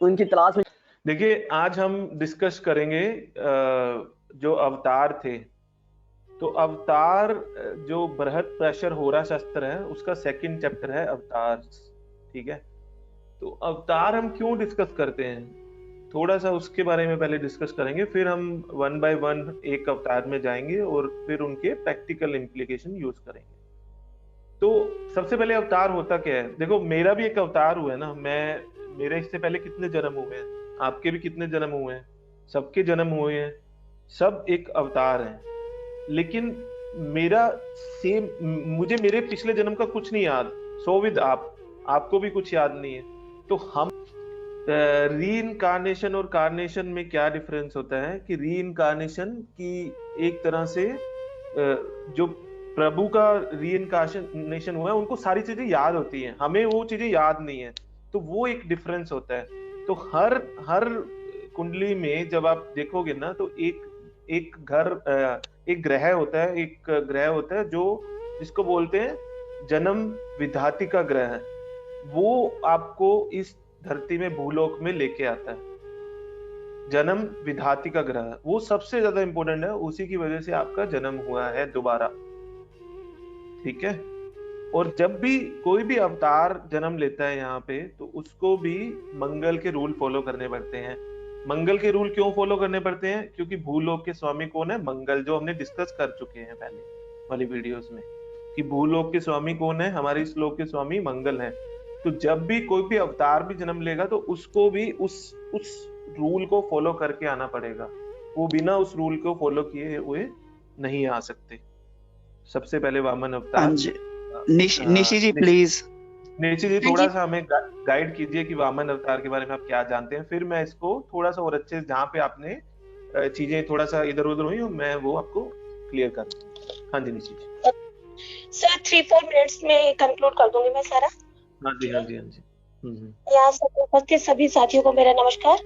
उनकी तलाश में। देखिए, आज हम डिस्कस करेंगे जो अवतार थे। तो अवतार जो बृहत प्रेशर होरा शास्त्र है उसका सेकंड चैप्टर है अवतार। ठीक है, तो अवतार हम क्यों डिस्कस करते हैं, थोड़ा सा उसके बारे में पहले डिस्कस करेंगे, फिर हम वन बाय वन एक अवतार में जाएंगे और फिर उनके प्रैक्टिकल इम्प्लीकेशन यूज करेंगे। तो सबसे पहले अवतार होता क्या है? देखो, मेरा भी एक अवतार हुआ है ना। मेरे इससे पहले कितने जन्म हुए हैं, आपके भी कितने जन्म हुए हैं, सबके जन्म हुए हैं, सब एक अवतार हैं। लेकिन मेरा सेम, मुझे मेरे पिछले जन्म का कुछ नहीं याद। सो विद आपको भी कुछ याद नहीं है। तो हम री इनकारनेशन और कार्नेशन में क्या डिफरेंस होता है कि री इनकारनेशन की एक तरह से जो प्रभु का री इनकारनेशन हुआ है उनको सारी चीजें याद होती हैं, हमें वो चीजें याद नहीं है। तो वो एक डिफरेंस होता है। तो हर हर कुंडली में जब आप देखोगे ना, तो एक एक ग्रह होता है, एक ग्रह होता है जो जिसको बोलते हैं जन्म विधाती का ग्रह। वो आपको इस धरती में भूलोक में लेके आता है। जन्म विधाती का ग्रह वो सबसे ज्यादा इंपॉर्टेंट है, उसी की वजह से आपका जन्म हुआ है दोबारा। ठीक है, और जब भी कोई भी अवतार जन्म लेता है यहाँ पे, तो उसको भी मंगल के रूल फॉलो करने पड़ते हैं। मंगल के रूल क्यों फॉलो करने पड़ते हैं? क्योंकि भूलोक के स्वामी कौन है? मंगल, जो हमने डिस्कस कर चुके हैं पहले वाली वीडियोस में कि भूलोक के स्वामी कौन है, हमारे इस लोक के स्वामी मंगल है। तो जब भी कोई भी अवतार भी जन्म लेगा तो उसको भी उस रूल को फॉलो करके आना पड़ेगा। वो बिना उस रूल को फॉलो किए हुए नहीं आ सकते। सबसे पहले वामन अवतार। निशी जी प्लीज। निशी जी थोड़ा सा हमें गाइड कीजिए कि वामन अवतार के बारे में आप क्या जानते हैं, फिर मैं इसको थोड़ा सा और अच्छे, जहाँ पे आपने चीजें थोड़ा सा इधर उधर हुई मैं वो आपको क्लियर कर दूँ। हाँ जी निशी जी। सर 3-4 मिनट्स में कंक्लूड कर दूंगी मैं सारा। हाँ जी हाँ जी हाँ जी। यहाँ सब उपस्थित सभी साथियों को मेरा नमस्कार।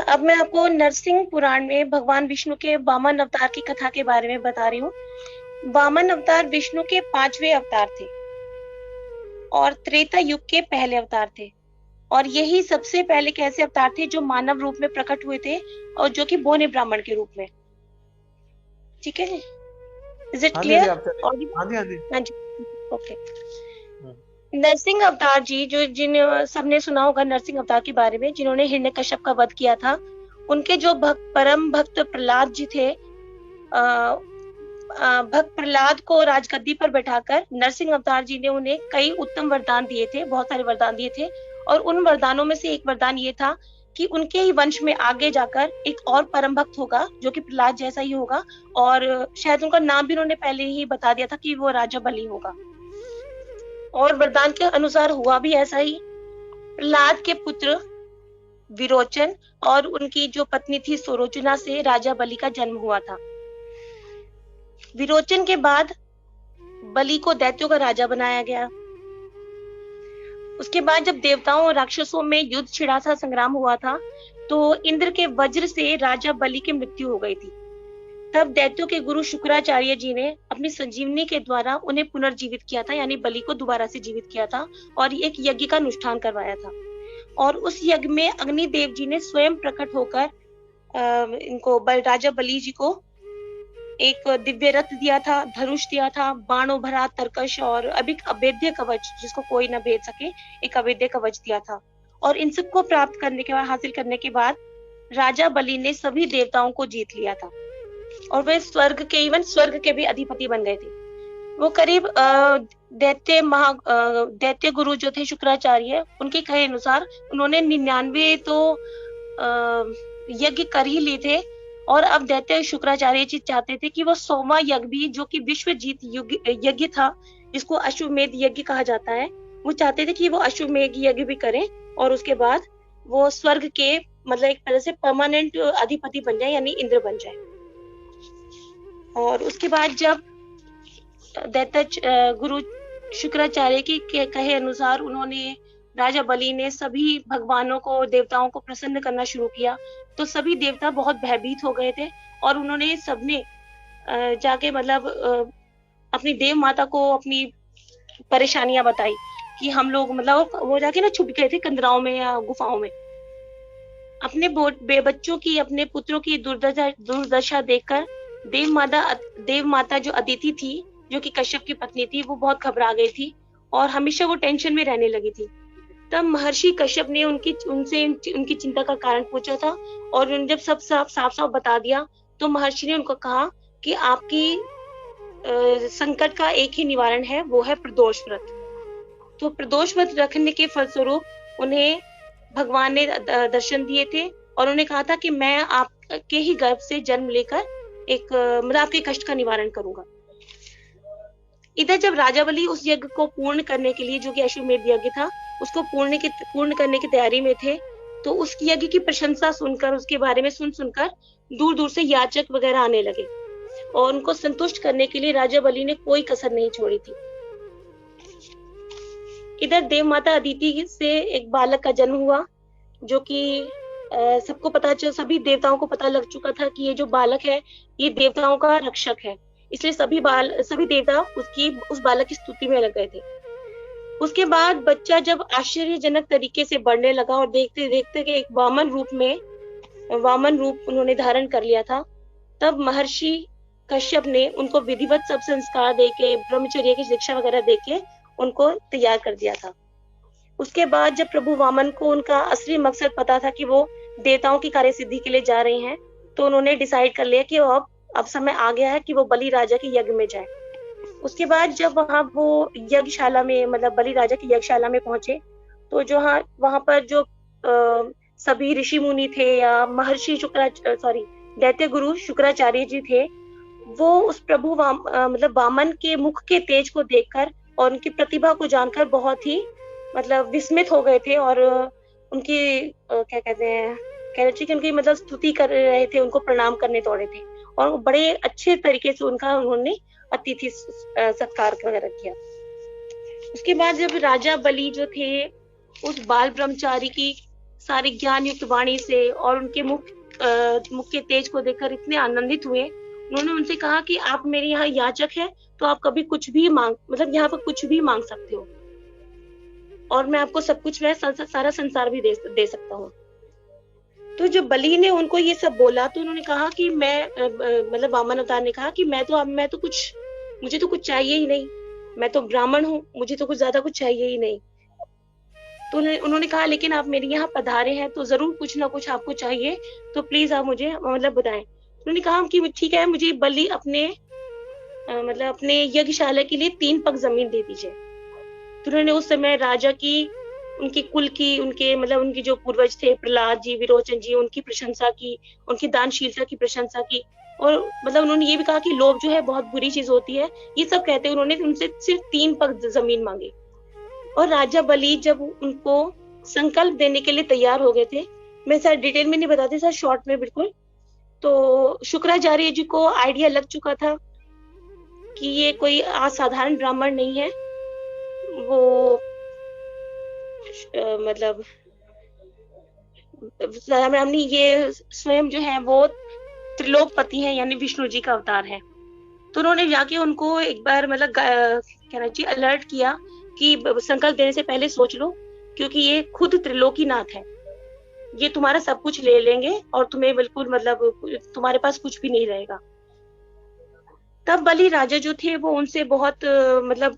अब मैं आपको नरसिंह पुराण में भगवान विष्णु के वामन अवतार की कथा के बारे में बता रही हूँ। वामन अवतार विष्णु के 5वें अवतार थे और त्रेता युग के पहले अवतार थे। और यही सबसे पहले कैसे अवतार थे जो मानव रूप में प्रकट हुए थे और जो कि बोने ब्राह्मण के रूप में। ठीक है जी, इज इट क्लियर? हाँ जी ओके। नरसिंह अवतार जी, जो सबने सुना होगा नरसिंह अवतार के बारे में, जिन्होंने हिरण्यकश्यप का वध किया था, उनके जो परम भक्त प्रहलाद जी थे, भक्त प्रहलाद को राजगद्दी पर बैठाकर नरसिंह अवतार जी ने उन्हें कई उत्तम वरदान दिए थे, बहुत सारे वरदान दिए थे। और उन वरदानों में से एक वरदान ये था कि उनके ही वंश में आगे जाकर एक और परम भक्त होगा जो कि प्रहलाद जैसा ही होगा, और शायद उनका नाम भी उन्होंने पहले ही बता दिया था कि वो राजा बलि होगा। और वरदान के अनुसार हुआ भी ऐसा ही। प्रहलाद के पुत्र विरोचन और उनकी जो पत्नी थी सुलोचना से राजा बलि का जन्म हुआ था। विरोचन के बाद बलि को दैत्यों का राजा बनाया गया। उसके बाद जब देवताओं और राक्षसों में युद्ध छिड़ा था, संग्राम हुआ था, तो इंद्र के वज्र से राजा बलि की मृत्यु हो गई थी। तब दैत्यों के गुरु शुक्राचार्य जी ने अपनी संजीवनी के द्वारा उन्हें पुनर्जीवित किया था, यानी बलि को दोबारा से जीवित किया था और एक यज्ञ का अनुष्ठान करवाया था। और उस यज्ञ में अग्निदेव जी ने स्वयं प्रकट होकर इनको राजा बलि जी को एक दिव्य रथ दिया था, धनुष दिया था, बाणों भरा तरकश और अभेद्य कवच, जिसको कोई न भेद सके, एक अभेद्य कवच दिया था। और इन सबको प्राप्त करने के बाद, हासिल करने के बाद, राजा बलि ने सभी देवताओं को जीत लिया था और वे स्वर्ग के भी अधिपति बन गए थे। वो करीब दैत्य गुरु जो थे शुक्राचार्य, उनके कहे अनुसार उन्होंने 99 तो यज्ञ कर ही लिए थे। और अब दैत्य शुक्राचार्य जी चाहते थे कि वो 100वां यज्ञ भी, जो कि विश्वजीत यज्ञ था, जिसको अश्वमेध यज्ञ कहा जाता है, वो चाहते थे कि वो अश्वमेध यज्ञ भी करें और उसके बाद वो स्वर्ग के मतलब एक तरह से परमानेंट अधिपति बन जाए, यानी इंद्र बन जाए। और उसके बाद जब दैत्य गुरु शुक्राचार्य की कहे अनुसार उन्होंने, राजा बलि ने सभी भगवानों को, देवताओं को प्रसन्न करना शुरू किया, तो सभी देवता बहुत भयभीत हो गए थे और उन्होंने सबने जाके मतलब अपनी देव माता को अपनी परेशानियां बताई। कि हम लोग मतलब वो जाके ना छुप गए थे कंदराओं में या गुफाओं में। अपने बच्चों की, अपने पुत्रों की दुर्दशा देखकर देव माता जो अदिति थी, जो कि कश्यप की पत्नी थी, वो बहुत घबरा गई थी और हमेशा वो टेंशन में रहने लगी थी। तब महर्षि कश्यप ने उनकी चिंता का कारण पूछा था और उन्होंने जब सब साफ साफ बता दिया तो महर्षि ने उनको कहा कि आपकी संकट का एक ही निवारण है, वो है प्रदोष व्रत। तो प्रदोष व्रत रखने के फलस्वरूप उन्हें भगवान ने दर्शन दिए थे और उन्हें कहा था कि मैं आपके ही गर्भ से जन्म लेकर एक मतलब आपके कष्ट का निवारण करूंगा। इधर जब राजा बलि उस यज्ञ को पूर्ण करने के लिए, जो कि अश्वमेध यज्ञ था, उसको पूर्ण करने की तैयारी में थे, तो उस यज्ञ की प्रशंसा सुनकर, उसके बारे में सुनकर दूर दूर से याचक वगैरह आने लगे और उनको संतुष्ट करने के लिए राजा बलि ने कोई कसर नहीं छोड़ी थी। इधर देव माता अदिति से एक बालक का जन्म हुआ, जो कि सबको पता चल, सभी देवताओं को पता लग चुका था कि ये जो बालक है ये देवताओं का रक्षक है, इसलिए सभी देवता उस बालक की स्तुति में लग गए थे। उसके बाद बच्चा जब आश्चर्यजनक तरीके से बढ़ने लगा और देखते देखते एक वामन रूप उन्होंने धारण कर लिया था, तब महर्षि कश्यप ने उनको विधिवत सब संस्कार देके, ब्रह्मचर्य की शिक्षा वगैरह देके उनको तैयार कर दिया था। उसके बाद जब प्रभु वामन को उनका असली मकसद पता था कि वो देवताओं की कार्य सिद्धि के लिए जा रहे हैं, तो उन्होंने डिसाइड कर लिया कि अब समय आ गया है कि वो बलि राजा के यज्ञ में जाए। उसके बाद जब वो यज्ञशाला में, मतलब बलि राजा की यज्ञशाला में पहुंचे, तो जो वहां पर जो सभी ऋषि मुनि थे या महर्षि दैत्य गुरु शुक्राचार्य जी थे, वो उस प्रभु वामन के मुख के तेज को देखकर और उनकी प्रतिभा को जानकर बहुत ही मतलब विस्मित हो गए थे और उनकी क्या कहते हैं, कह रहे थे कि उनकी मतलब स्तुति कर रहे थे, उनको प्रणाम करने दौड़े थे और बड़े अच्छे तरीके से उन्होंने अतिथि सत्कार वगैरह किया। उसके बाद जब राजा बलि जो थे उस बाल ब्रह्मचारी की सारी ज्ञान युक्त वाणी से और उनके मुख के तेज को देखकर इतने आनंदित हुए, उन्होंने उनसे कहा कि आप मेरे यहाँ याचक हैं, तो आप कभी कुछ भी मतलब यहाँ पर कुछ भी मांग सकते हो और मैं आपको सब कुछ, मैं सारा संसार भी दे सकता हूँ। तो जब बलि ने उनको ये सब बोला तो उन्होंने कहा कि मैं मतलब वामन अवतार ने कहा कि मुझे तो कुछ चाहिए ही नहीं, मैं तो ब्राह्मण हूँ, मुझे तो कुछ ज्यादा कुछ चाहिए ही नहीं। तो उन्होंने कहा लेकिन आप मेरे यहाँ पधारे हैं तो जरूर कुछ ना कुछ आपको चाहिए, तो प्लीज आप मुझे मतलब बताएं। उन्होंने कहा कि ठीक है, मुझे बलि अपने यज्ञशाला के लिए 3 पग जमीन दे दीजिए। तो उन्होंने उस समय राजा की, उनके कुल की, उनके जो पूर्वज थे प्रहलाद जी, विरोचन जी, उनकी प्रशंसा की, उनकी दानशीलता की प्रशंसा की और मतलब उन्होंने ये भी कहा कि लोभ जो है बहुत बुरी चीज होती है। ये सब कहते उन्होंने उनसे सिर्फ 3 पग जमीन मांगी और राजा बलि जब उनको संकल्प देने के लिए तैयार हो गए थे, मैं सर डिटेल में नहीं बताती सर, शॉर्ट में बिल्कुल, तो शुक्राचार्य जी को आइडिया लग चुका था कि ये कोई असाधारण ब्राह्मण नहीं है, वो मतलब ये स्वयं जो है वो त्रिलोकपति है, यानी विष्णु जी का अवतार है। तो उन्होंने जाके उनको एक बार मतलब कहना चाहिए अलर्ट किया कि संकल्प देने से पहले सोच लो, क्योंकि ये खुद त्रिलोकीनाथ है, ये तुम्हारा सब कुछ ले लेंगे और तुम्हें बिल्कुल मतलब तुम्हारे पास कुछ भी नहीं रहेगा। तब बलि राजा जो थे वो उनसे बहुत मतलब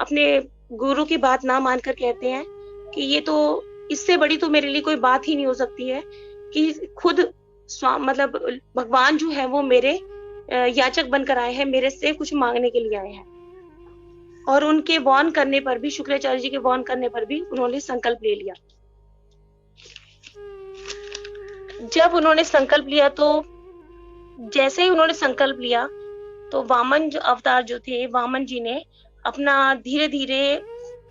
अपने गुरु की बात ना मानकर कहते हैं कि ये तो, इससे बड़ी तो मेरे लिए कोई बात ही नहीं हो सकती है कि खुद मतलब भगवान जो है वो मेरे याचक बनकर आए हैं, मेरे से कुछ मांगने के लिए आए हैं। और उनके वार्न करने पर भी, शुक्राचार्य जी के वार्न करने पर भी उन्होंने संकल्प ले लिया। जब उन्होंने संकल्प लिया तो जैसे ही उन्होंने संकल्प लिया तो वामन अवतार जो थे, वामन जी ने अपना धीरे धीरे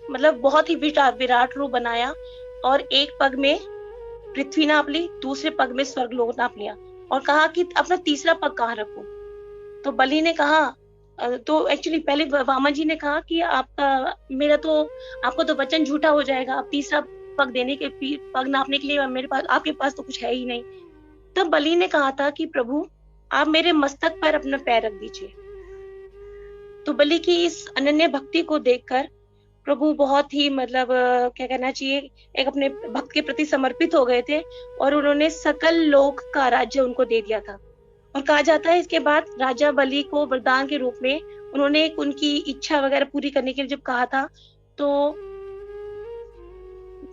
मतलब बहुत ही विराट रूप बनाया और एक पग में पृथ्वी नाप ली, दूसरे पग में स्वर्गलोक नाप लिया और कहा कि अपना तीसरा पग कहाँ रखूं। तो बलि ने कहा, तो एक्चुअली पहले वामन जी ने कहा कि आपको तो वचन झूठा हो जाएगा, अब तीसरा पग नापने के लिए आपके पास तो कुछ है ही नहीं। तब बलि ने कहा था कि प्रभु आप मेरे मस्तक पर अपना पैर रख दीजिए। तो बलि की इस अनन्य भक्ति को देखकर प्रभु बहुत ही मतलब क्या कहना चाहिए, एक अपने भक्त के प्रति समर्पित हो गए थे और उन्होंने सकल लोक का राज्य उनको दे दिया था। और कहा जाता है इसके बाद राजा बलि को वरदान के रूप में उन्होंने उनकी इच्छा वगैरह पूरी करने के लिए जब कहा था, तो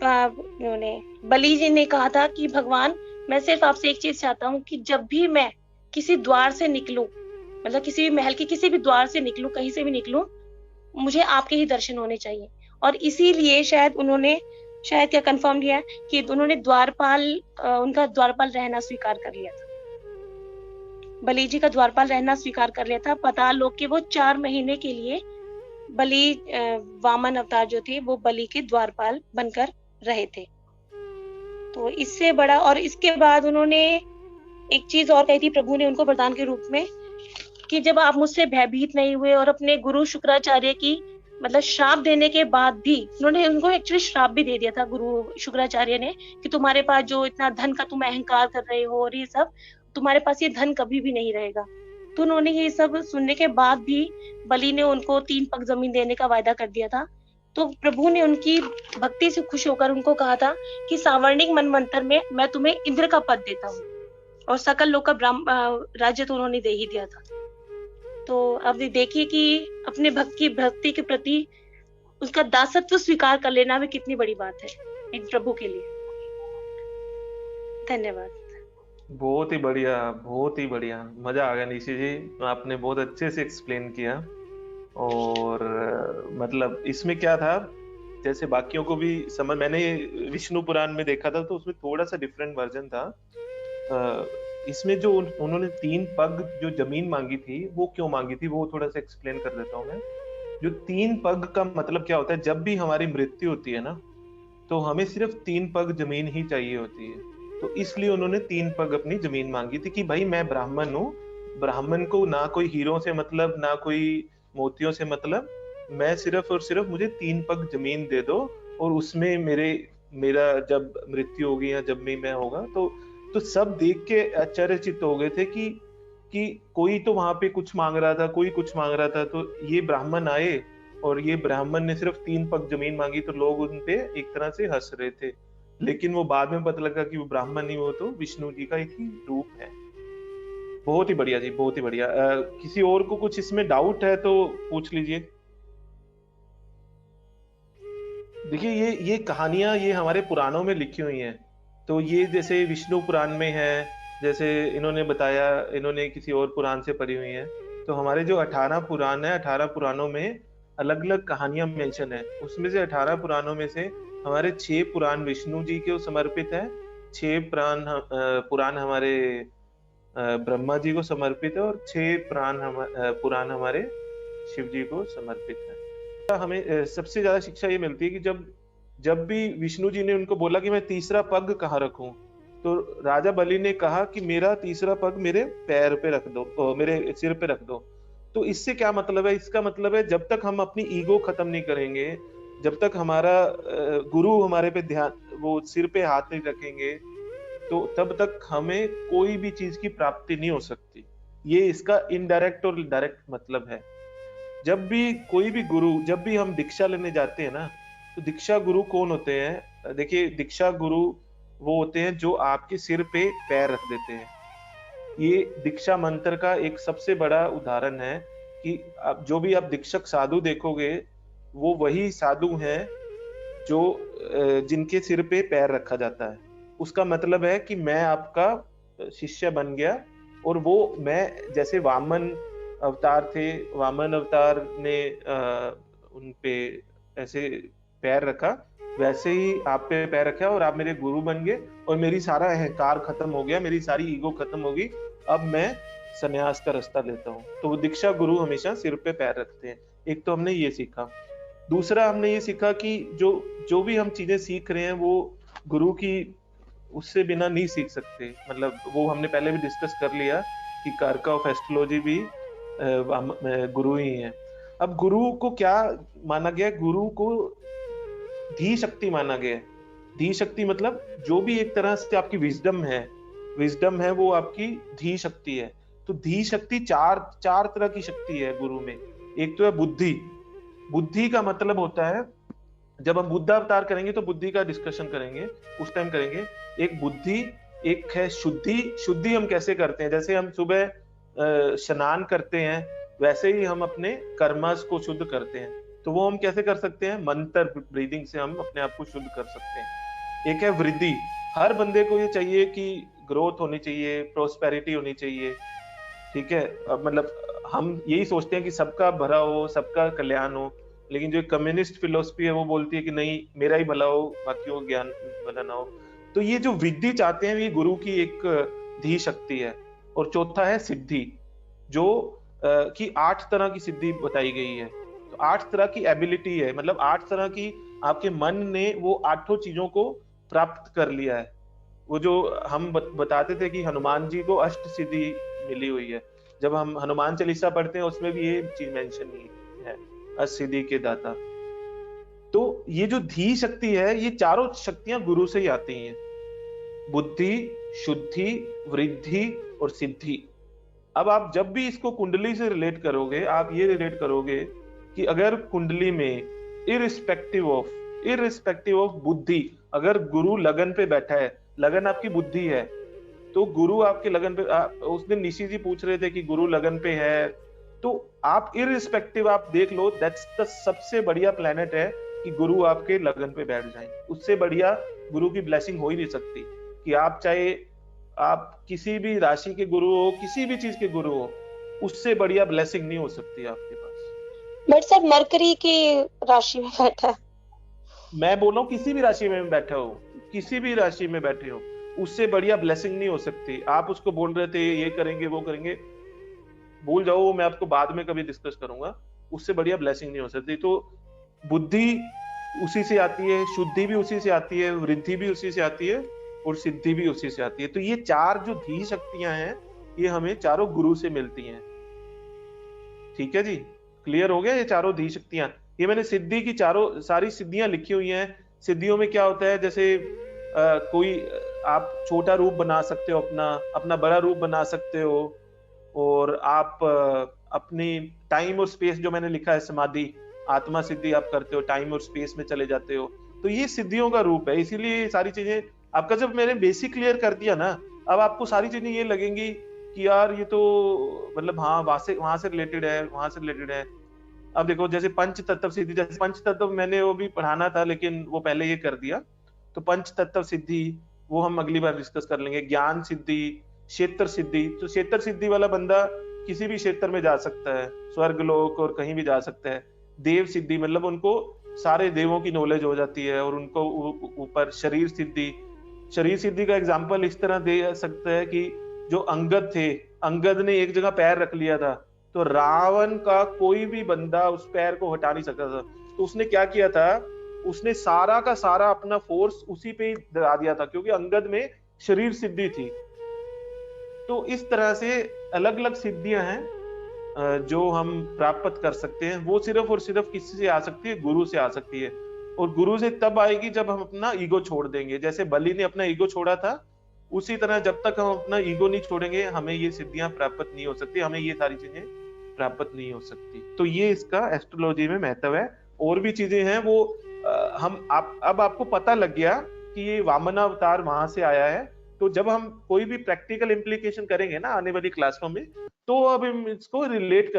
उन्होंने बलि जी ने कहा था कि भगवान, मैं सिर्फ आपसे एक चीज चाहता हूँ कि जब भी मैं किसी द्वार से निकलूं, मतलब किसी भी महल के किसी भी द्वार से निकलूं, कहीं से भी निकलूं, मुझे आपके ही दर्शन होने चाहिए। और इसीलिए शायद उन्होंने क्या कंफर्म किया कि उन्होंने उनका द्वारपाल रहना स्वीकार कर लिया था। बलि जी का द्वारपाल रहना स्वीकार कर लिया था। पाताल लोक के वो 4 महीने के लिए बलि वामन अवतार जो थे वो बलि के द्वारपाल बनकर रहे थे। तो इससे बड़ा, और इसके बाद उन्होंने एक चीज और कही थी प्रभु ने उनको वरदान के रूप में, कि जब आप मुझसे भयभीत नहीं हुए, और अपने गुरु शुक्राचार्य की मतलब श्राप देने के बाद भी उन्होंने उनको एक्चुअली श्राप भी दे दिया था गुरु शुक्राचार्य ने, कि तुम्हारे पास जो इतना धन का तुम अहंकार कर रहे हो और ये सब, तुम्हारे पास ये धन कभी भी नहीं रहेगा। तो उन्होंने ये सब सुनने के बाद भी बलि ने उनको 3 पग जमीन देने का वायदा कर दिया था। तो प्रभु ने उनकी भक्ति से खुश होकर उनको कहा था कि सावर्णिक मनवंतर में मैं तुम्हें इंद्र का पद देता हूँ, और सकल लोक का राज्य तो उन्होंने दे ही दिया था। तो अब देखिए कि अपने भक्ति के प्रति उसका दासत्व स्वीकार कर लेना भी कितनी बड़ी बात है एक प्रभु के लिए। धन्यवाद। बहुत ही बढ़िया, बहुत ही बढ़िया, मजा आ गया निशी जी, आपने बहुत अच्छे से एक्सप्लेन किया। और मतलब इसमें क्या था, जैसे बाकियों को भी समझ, मैंने विष्णु पुराण में देखा था तो उसमें थोड़ा सा डिफरेंट वर्जन था। इसमें जो उन्होंने 3 पग जो जमीन मांगी थी, वो क्यों मांगी थी वो थोड़ा सा एक्सप्लेन कर देता हूँ मैं। जो 3 पग का मतलब क्या होता है, जब भी हमारी मृत्यु होती है ना, तो हमें सिर्फ 3 पग जमीन ही चाहिए होती है। तो इसलिए उन्होंने 3 पग अपनी जमीन मांगी थी कि भाई मैं ब्राह्मण हूँ, ब्राह्मण को ना कोई हीरों से मतलब, ना कोई मोतियों से मतलब, मैं सिर्फ और सिर्फ मुझे 3 पग जमीन दे दो, और उसमें मेरा जब मृत्यु होगी या जब भी मैं होगा, तो सब देख के आश्चर्यचकित हो गए थे कि कोई तो वहां पे कुछ मांग रहा था, कोई कुछ मांग रहा था। तो ये ब्राह्मण आए और ये ब्राह्मण ने सिर्फ 3 पग जमीन मांगी, तो लोग उन पे एक तरह से हंस रहे थे। लेकिन वो बाद में पता लगा कि वो ब्राह्मण नहीं, वो तो विष्णु जी का एक ही रूप है। बहुत ही बढ़िया जी, बहुत ही बढ़िया। किसी और को कुछ इसमें डाउट है तो पूछ लीजिए। देखिए ये कहानियां ये हमारे पुराणों में लिखी हुई हैं। तो ये जैसे विष्णु पुराण में है, जैसे इन्होंने बताया, इन्होंने किसी और पुराण से पढ़ी हुई है। तो हमारे जो 18 पुराण है, 18 पुराणों में अलग अलग कहानियां मेंशन है। उसमें से 18 पुराणों में से हमारे 6 पुराण विष्णु जी को समर्पित है, 6 पुराण हमारे ब्रह्मा जी को समर्पित है, और 6 पुराण हमारे शिव जी को समर्पित है। हमें सबसे ज्यादा शिक्षा ये मिलती है कि जब भी विष्णु जी ने उनको बोला कि मैं तीसरा पग कहाँ रखूं, तो राजा बलि ने कहा कि मेरा तीसरा पग मेरे पैर पे रख दो, मेरे सिर पे रख दो। तो इससे क्या मतलब है? इसका मतलब है जब तक हम अपनी ईगो खत्म नहीं करेंगे, जब तक हमारा गुरु हमारे पे ध्यान, वो सिर पे हाथ नहीं रखेंगे, तो तब तक हमें कोई भी चीज की प्राप्ति नहीं हो सकती। ये इसका इनडायरेक्ट और डायरेक्ट मतलब है। जब भी कोई भी गुरु, जब भी हम दीक्षा लेने जाते हैं ना, तो दीक्षा गुरु कौन होते हैं? देखिए, दीक्षा गुरु वो होते हैं जो आपके सिर पे पैर रख देते हैं। ये दीक्षा मंत्र का एक सबसे बड़ा उदाहरण है कि आप जो भी आप दीक्षक साधु देखोगे, वो वही साधु हैं जो जिनके सिर पे पैर रखा जाता है। उसका मतलब है कि मैं आपका शिष्य बन गया, और वो मैं जैसे वामन अवतार थे, वामन अवतार ने उन पे ऐसे पैर रखा, वैसे ही आप पे पैर रखा और आप मेरे गुरु बन गए, और मेरी सारा अहंकार खत्म हो गया, मेरी सारी ईगो खत्म हो गई, अब मैं संन्यास का रास्ता लेता हूँ। तो वो दीक्षा गुरु हमेशा सिर पे पैर रखते हैं। एक तो हमने ये सीखा। दूसरा हमने ये सीखा कि जो भी हम चीजें सीख रहे हैं वो गुरु की उससे बिना नहीं सीख सकते। मतलब वो हमने पहले भी डिस्कस कर लिया कि कारका ऑफ एस्ट्रोलॉजी भी गुरु ही है। अब गुरु को क्या माना गया? गुरु को धी शक्ति माना गया है। धी शक्ति मतलब जो भी एक तरह से आपकी विजडम है वो आपकी धी शक्ति है। तो धी शक्ति चार तरह की शक्ति है गुरु में। एक तो है बुद्धि। बुद्धि का मतलब होता है जब हम बुद्ध अवतार करेंगे तो बुद्धि का डिस्कशन करेंगे, उस टाइम करेंगे। एक बुद्धि, एक है शुद्धि। शुद्धि हम कैसे करते हैं, जैसे हम सुबह स्नान करते हैं वैसे ही हम अपने कर्मस को शुद्ध करते हैं। तो वो हम कैसे कर सकते हैं, मंत्र ब्रीदिंग से हम अपने आप को शुद्ध कर सकते हैं। एक है वृद्धि, हर बंदे को ये चाहिए कि ग्रोथ होनी चाहिए, प्रोस्पेरिटी होनी चाहिए, ठीक है। मतलब हम यही सोचते हैं कि सबका भला हो, सबका कल्याण हो, लेकिन जो कम्युनिस्ट फिलोसफी है वो बोलती है कि नहीं, मेरा ही भला हो, बाकियों को ज्ञान भला ना हो। तो ये जो वृद्धि चाहते हैं ये गुरु की एक धी शक्ति है। और चौथा है सिद्धि, जो कि 8 तरह की सिद्धि बताई गई है। तो 8 तरह की एबिलिटी है, मतलब 8 तरह की आपके मन ने वो 8 चीजों को प्राप्त कर लिया है। वो जो हम बताते थे कि हनुमान जी को अष्ट सिद्धि मिली हुई है, जब हम हनुमान चालीसा पढ़ते हैं उसमें भी ये चीज मेंशन है, अष्ट सिद्धि के दाता। तो ये जो धी शक्ति है, ये चारों शक्तियां गुरु से ही आती हैं, बुद्धि, शुद्धि, वृद्धि और सिद्धि। अब आप जब भी इसको कुंडली से रिलेट करोगे, आप ये रिलेट करोगे कि अगर कुंडली में इररिस्पेक्टिव ऑफ बुद्धि, अगर गुरु लगन पे बैठा है, लगन आपकी बुद्धि है, तो गुरु आपके लगन पे उस दिन निशी जी पूछ रहे थे कि गुरु लगन पे है, तो आप इररिस्पेक्टिव आप देख लो, दैट्स द सबसे बढ़िया प्लेनेट है कि गुरु आपके लगन पे बैठ जाए। उससे बढ़िया गुरु की ब्लेसिंग हो ही नहीं सकती, कि आप चाहे आप किसी भी राशि के गुरु हो, किसी भी चीज के गुरु हो, उससे बढ़िया ब्लेसिंग नहीं हो सकती आपके पास। बट सर मरकरी की राशि में बैठा है। मैं बोल रहा हूँ किसी भी राशि में बैठा हो, किसी भी राशि में बैठे हो, उससे बढ़िया ब्लेसिंग नहीं हो सकती। आप उसको बोल रहे थे ये करेंगे वो करेंगे, भूल जाओ, वो मैं आपको बाद में कभी डिस्कस करूंगा। उससे बढ़िया ब्लेसिंग नहीं हो सकती। तो बुद्धि उसी से आती है, शुद्धि भी उसी से आती है, वृद्धि भी उसी से आती है और सिद्धि भी उसी से आती है। तो ये चार जो धी शक्तियां हैं, ये हमें चारों गुरु से मिलती हैं। ठीक है जी, क्लियर हो गया ये चारों धी शक्तियां। ये मैंने सिद्धि की चारों सारी सिद्धियां लिखी हुई हैं। सिद्धियों में क्या होता है, जैसे कोई आप छोटा रूप बना सकते हो, अपना बड़ा रूप बना सकते हो, और आप अपनी टाइम और स्पेस, जो मैंने लिखा है समाधि, आत्मा सिद्धि आप करते हो, टाइम और स्पेस में चले जाते हो। तो ये सिद्धियों का रूप है। इसीलिए सारी चीजें आपका, जब मैंने बेसिक क्लियर कर दिया ना, अब आपको सारी चीजें ये लगेंगी कि यार ये तो मतलब हाँ वहां से रिलेटेड है, वहां से रिलेटेड है। अब देखो जैसे पंच तत्व सिद्धि, जैसे पंच तत्व मैंने वो भी पढ़ाना था लेकिन वो पहले ये कर दिया। तो पंच तत्व सिद्धि वो हम अगली बार डिस्कस कर लेंगे। ज्ञान सिद्धि, क्षेत्र सिद्धि, तो क्षेत्र सिद्धि वाला बंदा किसी भी क्षेत्र में जा सकता है, स्वर्ग लोक और कहीं भी जा सकता है। देव सिद्धि मतलब उनको सारे देवों की नॉलेज हो जाती है, और उनको ऊपर शरीर सिद्धि। शरीर सिद्धि का एग्जांपल इस तरह दे सकता है कि जो अंगद थे, अंगद ने एक जगह पैर रख लिया था, तो रावण का कोई भी बंदा उस पैर को हटा नहीं सकता था। तो उसने क्या किया था, उसने सारा का सारा अपना फोर्स उसी पे ही लगा दिया था, क्योंकि अंगद में शरीर सिद्धि थी। तो इस तरह से अलग अलग सिद्धियां हैं जो हम प्राप्त कर सकते हैं। वो सिर्फ और सिर्फ किसी से आ सकती है, गुरु से आ सकती है। और गुरु से तब आएगी जब हम अपना ईगो छोड़ देंगे। जैसे बलि ने अपना ईगो छोड़ा था, उसी तरह जब तक हम अपना ईगो नहीं छोड़ेंगे, हमें ये सिद्धियां प्राप्त नहीं हो सकती, हमें ये सारी चीजें प्राप्त नहीं हो सकती। तो ये इसका एस्ट्रोलॉजी में महत्व है। और भी चीजें हैं वो अब आपको पता लग गया कि ये वामना अवतार वहां से आया है। तो जब हम कोई भी प्रैक्टिकल इम्प्लीकेशन करेंगे ना आने वाली क्लासों में, तो अब हम इसको रिलेट